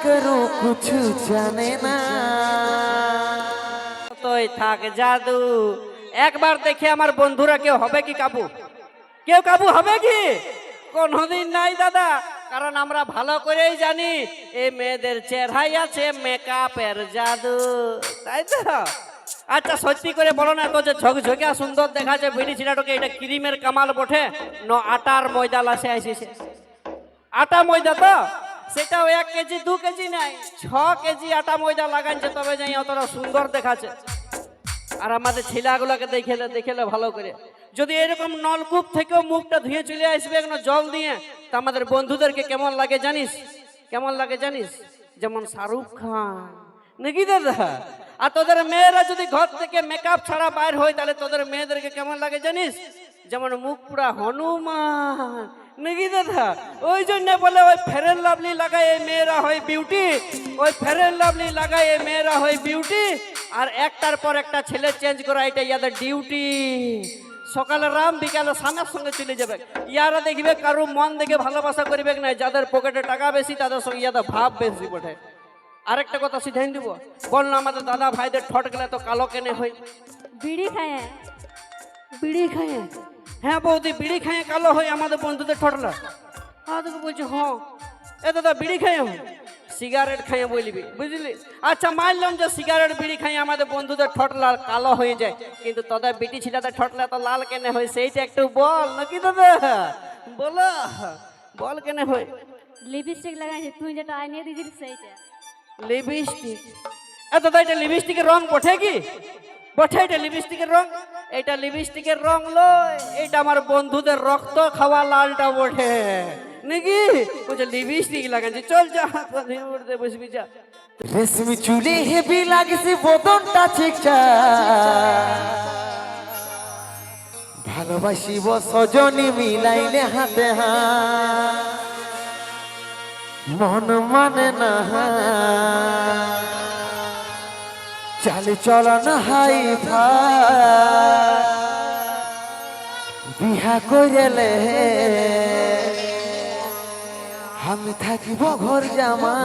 करूं कुछ जाने ना তোই থাক জাদু একবার দেখে আমার বন্ধুরা কেউ হবে কি কাবু কেউ কাবু হবে কি কোনদিন নাই দাদা কারণ আমরা ভালো করেই জানি এই মেয়েদের চেহারাই আছে মেকআপের জাদু তাই তো আচ্ছা সত্যি করে বলো না তো যে ঝকঝকিয়া সুন্দর দেখাচ্ছে বিড়ি ছিলাটাকে এটা ক্রিমের কামাল বটে ন আটার ময়দা লাসে আইসিছে আটা ময়দা তো সেটাও 1 কেজি 2 কেজি নাই 6 কেজি আটা ময়দা লাগাইছে তবে যাই অতটা সুন্দর দেখাচ্ছে আর আমাদের ছেলেগুলোকে দেখেলে ভালো করে যদি এরকম নলকূপ থেকেও মুখটা ধুয়ে চলে আসবে একটু জল দিয়ে তা আমাদের বন্ধুদেরকে কেমন লাগে জানিস যেমন শাহরুখ খান নাকি দাদা আর তোদের মেয়েরা যদি ঘর থেকে মেকআপ ছাড়া বাইর হয় তাহলে তোদের মেয়েদেরকে কেমন লাগে জানিস যেমন মুখ পুরা হনুমান নাকি দাদা ওই জন্য বলে ওই ফেয়ার লাভলি লাগায় এই মেয়েরা হয় বিউটি ওই ফেয়ার লাভলি লাগায় এই মেয়েরা হয় বিউটি আর একটার পর একটা ছেলে চেঞ্জ করা এটা ইয়াদের ডিউটি সকালে রাম বিকালে স্বামীর সঙ্গে চলে যাবে ইয়ারা দেখবে কারো মন দেখে ভালোবাসা করবে না যাদের পকেটে টাকা বেশি তাদের সঙ্গে ইয়াদের ভাব বেশি বটে আরেকটা কথা সিদ্ধান্ত দিব বল না আমাদের দাদা ভাইদের ঠট গেলে তো কালো কেনে হয় বিড়ি খায় হ্যাঁ বৌদি বিড়ি খাইয়ে কালো হয় আমাদের বন্ধুদের ঠটলা হ্যাঁ তোকে বলছি হ্যাঁ এ দাদা বিড়ি খাইয়ে হয় সিগারেট খাইয়ে বলবি বুঝলি আচ্ছা মানলাম যে সিগারেট বিড়ি খাইয়ে আমাদের বন্ধুদের ঠটলা কালো হয়ে যায় কিন্তু তোদের বিটি ছিলাদের ঠটলা তো লাল কেনে হয় সেইটা একটু বল নাকি দাদা বল কেনে হয় লিপস্টিক লাগাইছে তুই যেটা আনিয়ে দিয়েছিস সেইটা লিপস্টিক এ দাদা এটা লিপস্টিকের রং বটে কি বটে এটা লিপস্টিকের রং এটা লিপস্টিকের রং লয় এটা আমার বন্ধুদের রক্ত খাওয়া লালটা বটে নাকি বুঝে লিপস্টিক লাগাচ্ছি চল যা উঠতে বসবি যা रेशमी चूली हेवी लागছে বদনটা ঠিকঠাক ভালোবাসিব সজনী মিলাইলে হাতে হাত মন মানে না চালে চলন হাই ভাই বিহা কইলে আমি থাকিব ঘর জামা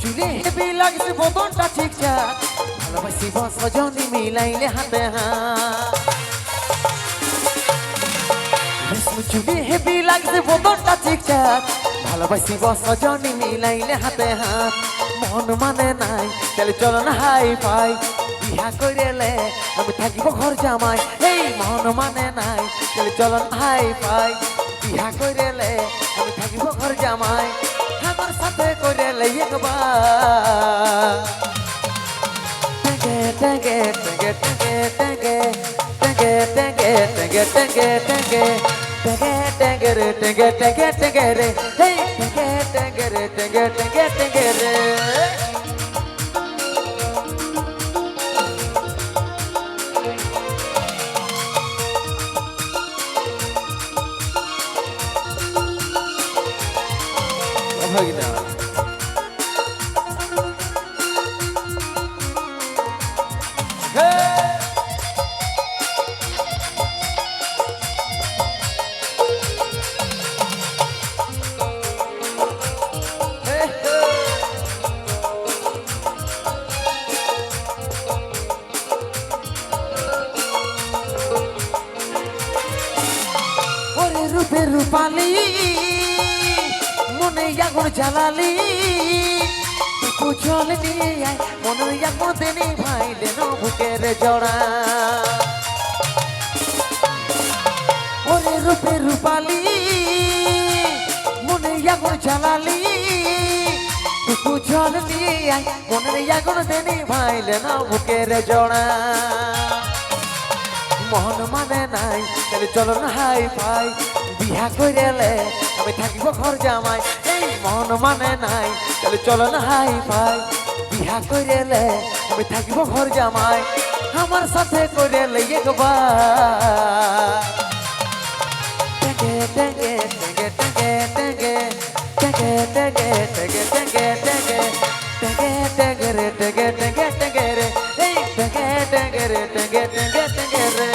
চুলে হেবি লাগছে বদনটা ঠিকঠাক ভালোবাসিব সজনী মিলাইলে হাতে হাত চুলে হেবি লাগছে বদনটা ঠিকঠাক ভালোবাসিব সজনী মিলাইলে হাতে হাত মন মানে নাই তাহলে চলো না হাই ফাই বিহা করিলে আমি থাকিব ঘর জামাই এই মন মানে নাই তাহলে চলো না হাই ফাই বিহা করিলে আমি থাকিব ঘর জামাই আমার সাথে করিলে একবার টঙ্গে টঙ্গে টঙ্গে টঙ্গে টঙ্গে টঙ্গে টঙ্গে টঙ্গে টঙ্গে টঙ্গে রে টঙ্গে টঙ্গে টঙ্গে রে হে টঙ্গে টঙ্গে রে টঙ্গে টঙ্গে টঙ্গে রে ভাগিনা রূপে রূপালী মনে আগুন জ্বালালি কুচল নিয়ে আয় মনে আগুন দেনি ভাই দেন বুকের জড়া ওরে রূপে রূপালী মনে আগুন জ্বালালি কুচল নিয়ে আয় মনে আগুন দেনি ভাই দেন বুকের জড়া মন মানে নাই তাহলে চলো না হাই ফাই বিহা কইরেলে আমি থাকিব ঘর জামাই এই মন মানে নাই তাহলে চলো না হাই ফাই বিহা কইরেলে আমি থাকিব ঘর জামাই আমার সাথে কইরেলে একবার টেগে টেগে টেগে টেগে টেগে টেগে টেগে টেগে টেগে টেগে টেগে টেগে রে টেগে টেগে টেগে রে এই টেগে টেগে রে টেগে টেগে টেগে রে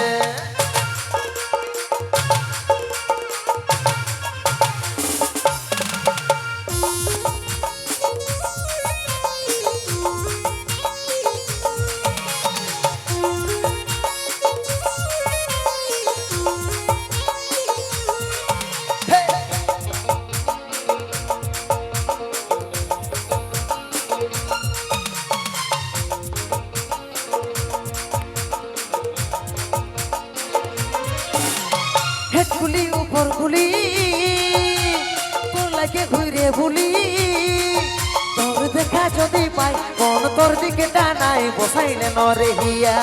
হেড গুলি উপর গুলি তোর লাগে ঘুরে বুলি তোর দেখা যদি পাই কোন তোর দিকে টানাই বসাইলে নরে হিয়া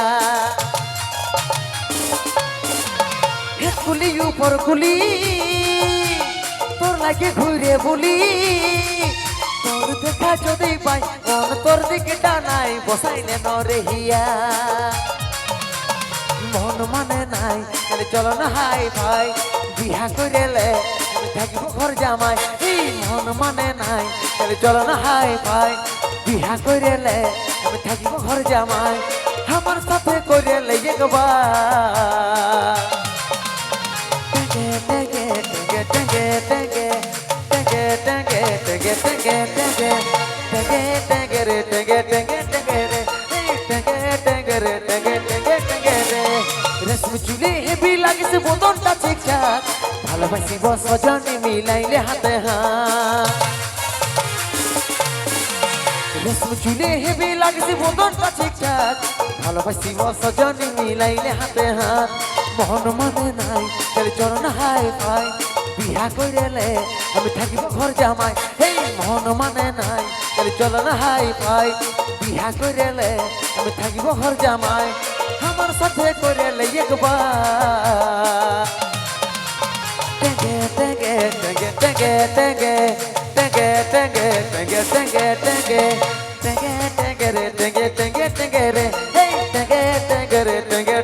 হেড গুলি উপর গুলি তোর লাগে ঘুরে বুলি তোর দেখা যদি পাই কোন তোর দিকে টানাই বসাইলে নরে হিয়া মন মানে নাই তাহলে চলো না হাই ভাই বিহা কইরেলে আমি থাকিব ঘর জামাই এই মন মানে নাই তাহলে চলো না হাই ভাই বিহা কইরেলে আমি থাকিব ঘর জামাই আমার সাথে কইরেলে একবার টেগে টেগে টেগে টেগে টেগে টেগে টেগে টেগে টেগে টেগে টেগে রে টেগে টেগে টেগে রে এই টেগে টেগে রে টেগে টেগে টেগে রে রেশমি চুলে হেবি লাগিছে বদনটা ঠিকঠাক ভালোবাসিব সজনে মিলাইলে হাতে হাত রেশমি চুলে হেবি লাগিছে বদনটা ঠিকঠাক ভালোবাসিব সজনে মিলাইলে হাতে হাত মন মানে নাই তাহলে চলো না হাই ফাই বিহা কইরেলে আমি থাকিব ঘর জামাই এই মন মানে নাই তাহলে চলো না হাই ফাই বিহা কইরেলে আমি থাকিব ঘর জামাই আমার সাথে কইরেলে একবার টেগে টেগে টেগে টেগে টেগে টেগে টেগে টেগে টেগে টেগে টেগে টেগে রে টেগে টেগে টেগে রে এই টেগে টেগে রে টেগে